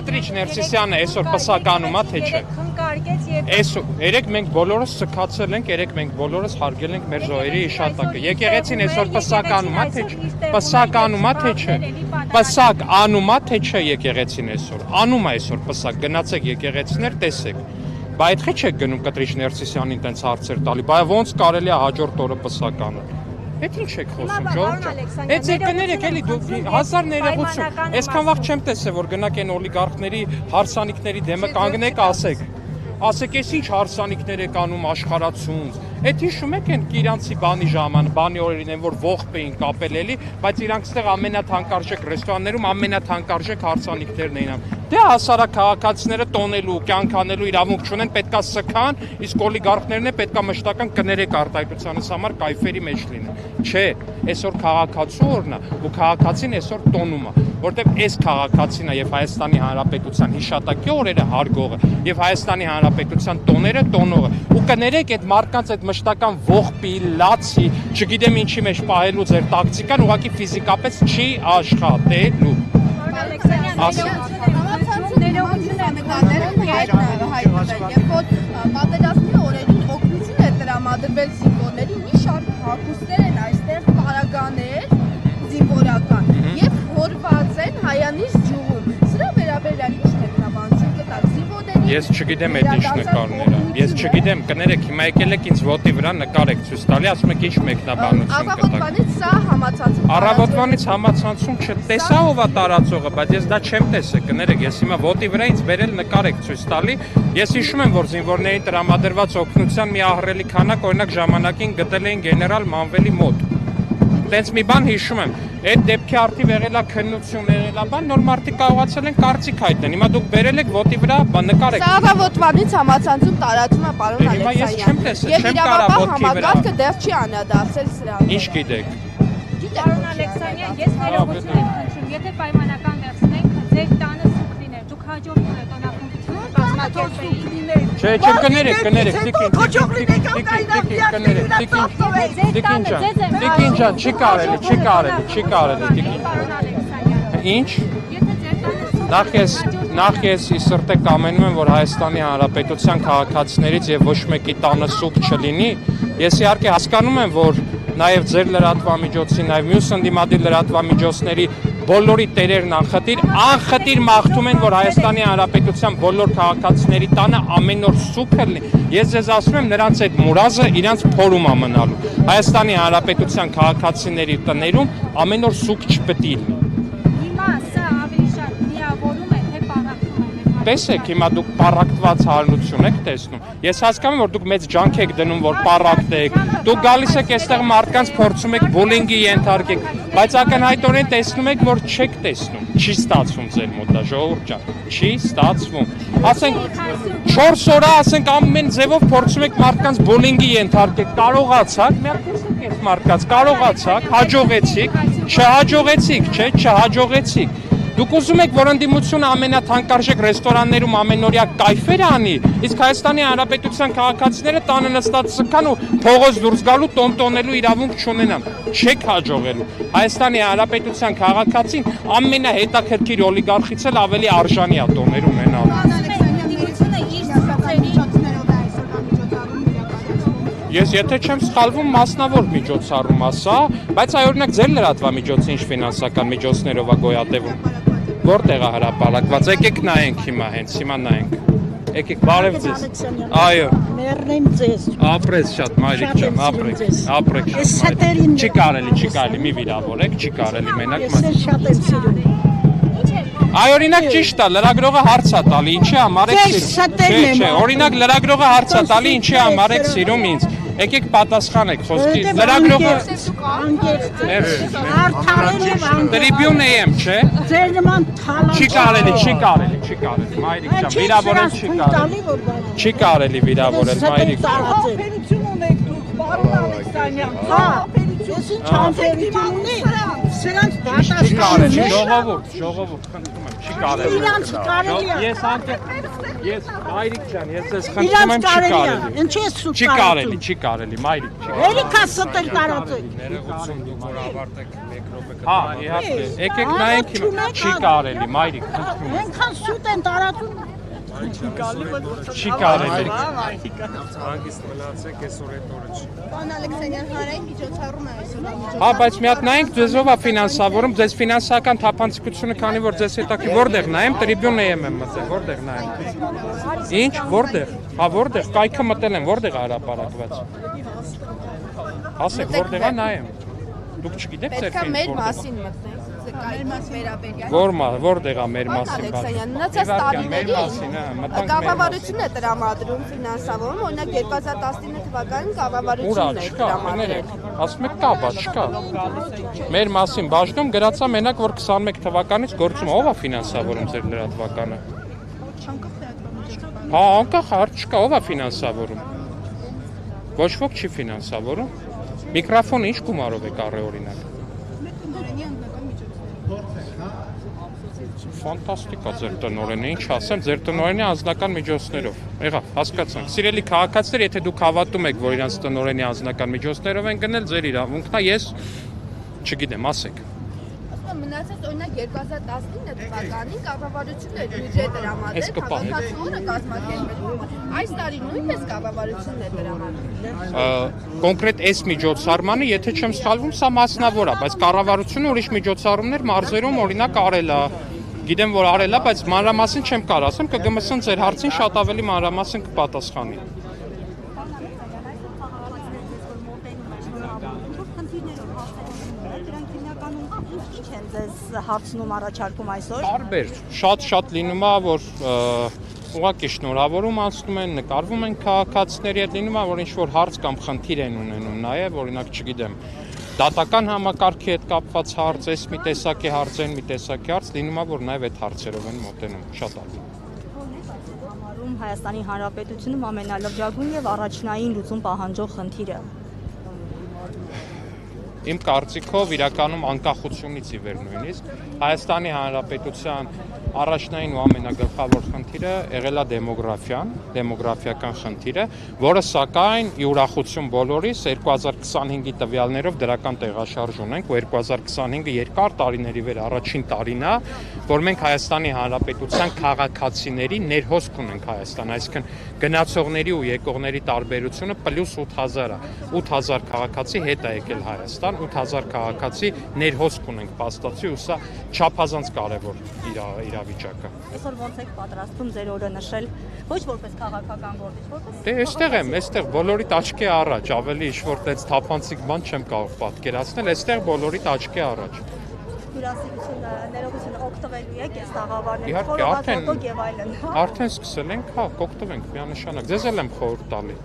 Կտրիչ Ներսիսյանը այսօր պսականում է, թե չէ։ Երեք մենք բոլորս սկացել ենք, երեք մենք բոլորս հարգել ենք մեր զոհերի հիշատակը։ Եկեղեցին այսօր պսականում է, թե չէ։ Պսականում է, թե չէ։ Պսակ անում է, թե չէ եկեղեցին այսօր։ Անում է այսօր պսակ, գնացեք եկեղեցիներ, տեսեք։ Բա այդքե չեք գնում Կտրիչ Ներսիսյանին տենց հարցեր տալի, բա ոնց կարելի է հաջորդ օրը պսականը։ Այդ ինչ եք խոսում, Ժորժ ջան։ Այդ ձեր կներեք էլի դու հազար ներողություն։ Այսքան վաղ չեմ տեսել, որ գնաք այն օլիգարխների հարսանիքների դեմը կանգնեք, ասեք էս ինչ հարսանիքներ եք անում աշխարհացունց։ Այդ հիշում եք այն իրանցի բանի ժամանակ, բանի օրերին են, որ ողբ էին կապել էլի, բայց իրանք ստեղ ամենաթանկարժեք ռեստորաններում ամենաթանկարժեք հարսանիքներն էին։ Դե հասարակ քաղաքացիները տոնելու, կյանք անելու իրավունք չունեն, պետքա սքան, իսկ օլիգարխներն է պետքա մշտական կներեք արտահայտությանս համար կայֆերի մեջ լինեն։ Չէ, այսօր քաղաքացու օրն է, ու քաղաքացին այսօր տոնում է, որտեղ այս քաղաքացին է եւ Հայաստանի Հանրապետության հիշատակի օրերը հարգողը եւ Հայաստանի Հանրապետության տոները տոնողը։ Ու կներեք այդ մարդկանց այդ մշտական ողբի, լացի, չգիտեմ ինչի մեջ պահելու ձեր տակտիկան ուղղակի ֆիզիկապես չի աշխատելու։ Պատերազմի օրերին օգնություն է տրամադրվել զինվորների մի շարք հագուստներ են այստեղ պարագաներ զինվորական եւ հորված են Հայանից ջուղում։ Սրա վերաբերյալ ինչ մեկնաբանություն կտակ զինվորների։ Ես չգիտեմ այդ ինչ նկարները։ Ես չգիտեմ, կներեք, հիմա եկել եք ինձ ոտի վրա նկար եք ցույց տալի, ասում եք ինչ մեկնաբանություն կտակ։ Առավոտվանից սա համացանցում։ Առավոտվանից համացանցում չտեսա ով է տարածողը, բայց ես դա չեմ տեսել, կներեք, ես հիմա ոտի վրա ինձ վերել նկար եք ցույց տալի։ Ես հիշում եմ, որ զինվորներին տրամադրված օգնության մի ահռելի քանակ օրինակ ժամանակին գտել էին գեներալ Մանվելի մոտ։ Տենց մի բան հիշում եմ, այդ դեպքի արդիվ եղել է քննություն, եղել է բան, նոր մարդիկ կարողացել են կարծիք հայտնել։ Հիմա դուք բերել եք ոտի վրա, բան նկար եք։ Սա առավոտվանից համացանցում տարածում է պարոն Ալեքսանյան։ Հիմա ես չեմ տեսել, չեմ կարա ոտի վրա։ Համակարգը դեռ չի անդրադարձել սրան։ Ինչ գիտեք։ Պարոն Ալեքսանյան, ես ներողություն եմ խնդրում, եթե պայմանական վերցնենք, ձեր տանը սուկ լիներ, դուք հաջորդ օրը տոնախմբությունը կազմակերպեիք։ Չէ, կներեք, Տիկին ջան, չի կարելի։ Ինչ։ Նախ ես իսրտե կամենում եմ, որ Հայաստանի Հանրապետության քաղաքացիներից եւ ոչ մեկի տանը սուկ չլինի։ Ես իհարկե հասկանում եմ, որ նաեւ ձեր լրատվամիջոցի, նաեւ մյուս ընդդիմադիր լրատվամիջոցների բոլորի տերերն անխտիր մաղթում են, որ Հայաստանի Հանրապետության բոլոր քաղաքացիների տանը ամեն օր սուգը լինի։ Ես ձեզ ասում եմ, նրանց այդ մուրազը իրանց փորում է մնալու։ Հայաստանի Հանրապետության քաղաքացիների տներում ամեն օր սուգ չպետք է լինի։ Հիմա սա ավելի շատ միավորում է, թե պարակվում է։ Տեսեք, հիմա դուք պարակտված հարնություն եք տեսնում։ Ես հասկանում եմ, որ դուք մեծ ջանք եք դնում, որ պարակտեք։ Դուք գալիս եք այստեղ մարդկանց փորձում եք բուլինգի ենթարկեք, բայց ակնհայտորեն տեսնում եք, որ չեք տեսնում։ Չի ստացվում ձեր մոտ դա, ժողովուրդ ջան, չի ստացվում։ Ասենք 4 օր ասենք ամեն ձևով փորձում եք մարդկանց բուլինգի ենթարկեք, կարողացաք, մի հատ տեսեք այս մարդկանց, կարողացաք, հաջողեցիք, չհաջողեցիք, չէ, չհաջողեցիք։ Դուք ուզում եք, որ ընդդիմությունը ամենաթանկարժեք ռեստորաններում ամենօրյա կայֆեր անի, իսկ Հայաստանի Հանրապետության քաղաքացիները տանը նստած սքան ու փողոց դուրս գալու տոնտոնելու իրավունք չունենան։ Չեք հաջողելու։ Հայաստանի Հանրապետության քաղաքացին ամենահետաքրքիր օլիգարխից էլ ավելի արժանի է տոներ ունենալու։ Ես եթե չեմ սխալվում, մասնավոր միջոցառում է սա, բայց այ օրինակ ձեր լրատվամիջոցը ինչ ֆինանսական միջոցներով է գոյատևում։ Որտեղ է հրապարակված։ Եկեք նայենք հիմա, հենց հիմա նայենք։ Եկեք, բարև ձեզ։ Այո։ Մեռնեմ ձեզ։ Ապրես շատ, մայրիկ ջան, ապրեք շատ։ Չի կարելի, մի վիրավորեք, չի կարելի մենակ։ Ես շատ եմ սիրում։ Այ օրինակ ճիշտ է, լրագրողը հարց է տալի, ինչի համար եք սիրում։ Չէ, օրինակ լրագրողը հարց է տալի, ինչի համար եք սիրում ինձ։ Եկեք պատասխանեք խոսքի։ Լրագրողը տրիբյուն եմ, չէ։ Ձեր նման թալան։ Չի կարելի, մայրիկ ջան, վիրավորել չի կարելի։ Չի կարելի վիրավորել, մայրիկ ջան։ Համբերություն ունեք դուք, պարոն Ալեքսանյան։ Հա, ես ինչ համբերություն ունեմ։ Սրանց պատասխան։ Ժողովուրդ, խնդրում եմ, չի կարելի։ Իրանց կարելի է։ Ես մայրիկ ջան, ես ձեզ խնդրում եմ, չի կարելի։ Ինչի՞ է սուտ կարելի։ Չի կարելի, մայրիկ, չի կարելի։ Էլի կա ստել տարածել։ Ներողություն, դուք որ ավարտեք մեկ րոպե Հա, իհարկե։ Եկեք նայենք չի կարելի, մայրիկ, խնդրում եմ։ Ենքան սուտ են տարածում։ Չի կարելի։ Հանգիստ մնացեք, այսօր այդ օրը չի։ Պարոն Ալեքսանյան, հանրային միջոցառում է այսօր։ Հա, բայց մի հատ նայենք ձեզով է ֆինանսավորում, ձեզ ֆինանսական թափանցիկությունը քանի որ ձեզ հետաքրքիր որտեղ նայեմ, տրիբյունեյ եմ մտել, որտեղ նայեմ։ Ինչ, որտեղ։ Հա, որտեղ կայքը մտել եմ, որտեղ է հրապարակված։ Ասեք, որտեղ է նայեմ։ Դուք չգիտեք ձեր Պետք է մեր ֆիլմ մասին մտնենք։ Մեր մասին վերաբերյալ։ որտեղ է մեր մասին Ալեքսանյան, մնացած տարիներին մտանք կառավարությունն է տրամադրում ֆինանսավորում, օրինակ 2019 թվականին կառավարությունն է տրամադրել։ ասում եք կա, բայց չկա։ Մեր մասին բաժնում գրածա մենակ որ 21 թվականից գործում ով է ֆինանսավորում ձեր լրատվականը։ Հա, անկախ հարց չկա, ով է ֆինանսավորում։ Ոչ ոք չի ֆինանսավորում։ Միկրոֆոնը ինչ գումարով եք առե օրինակ։ Ֆանտաստիկ է ձեր տնօրենը, ինչ ասեմ, ձեր տնօրենի անձնական միջոցներով։ Եղավ, հասկացանք։ Սիրելի քաղաքացիներ, եթե դուք հավատում եք, որ իրանց տնօրենի անձնական միջոցներով են գնել, ձեր իրավունքն է, ես չգիտեմ, ասեք։ Մնացած օրինակ 2019 թվականին կառավարությունն է բյուջետ տրամադրել քաղաքացիները կազմակերպելու։ Այս տարի նույնպես կառավարությունն է տրամադրել։ Կոնկրետ այս միջոցառմանը, եթե չեմ սխալվում, սա մասնավոր է, բայց կառավարությունը ուրիշ միջոցառումներ մարզերում օրինակ արել է։ Գիտեմ, որ արել է, բայց մանրամասն չեմ կարող ասեմ, ԿԳՄՍ-ն ձեր հարցին շատ ավելի մանրամասն կպատասխանի։ Ձեզ հարցնում առաջարկում այսօր։ Տարբեր, շատ լինում է, որ ուղղակի շնորհավորում անցնում են, նկարվում են քաղաքացիների հետ, լինում է, որ ինչ-որ հարց կամ խնդիր են ունենում, նաև օրինակ չգիտեմ, դատական համակարգի հետ կապված հարց, այս մի տեսակի հարց, այն մի տեսակի հարց, լինում է, որ նաև այդ հարցերով են մոտենում, շատ ավելի։ Համարում Հայաստանի Հանրապետությունում ամենալրջագույն եւ առաջնային լուծում պահանջող խնդիրը։ Իմ կարծիքով իրականում անկախությունից ի վեր նույնիսկ Հայաստանի Հանրապետության առաջնային ու ամենագլխավոր խնդիրը եղել է դեմոգրաֆիական խնդիրը, որը սակայն ի ուրախություն բոլորիս 2025-ի տվյալներով դրական տեղաշարժ ունենք, ու 2025-ը երկար տարիների վեր առաջին տարին է, որ մենք Հայաստանի Հանրապետության քաղաքացիների ներհոսք ունենք Հայաստան, այսինքն գնացողների ու եկողների տարբերությունը +8000 է, 8000 քաղաքացի հետ է եկել Հայաստան, 8000 քաղաքացի ներհոսք ունենք փաստացի, ու սա չափազանց կարևոր իրավիճակը։ Այսօր ոնց եք պատրաստվում ձեր օրը նշել, ոչ որպես քաղաքական գործիչ, որպես Դե այստեղ եմ, այստեղ բոլորիդ աչքի առաջ, ավելի ինչ-որ տենց թափանցիկ բան չեմ կարող պատկերացնել, այստեղ բոլորիդ աչքի առաջ։ հյուրասիրությունը, ներողությունը օգտվելու եք այս տաղավարներից, Իհարկե, ֆոտո եւ այլն։ արդեն սկսել ենք, հա, կօգտվենք միանշանակ։ Ձեզ էլ եմ խորհուրդ տալի։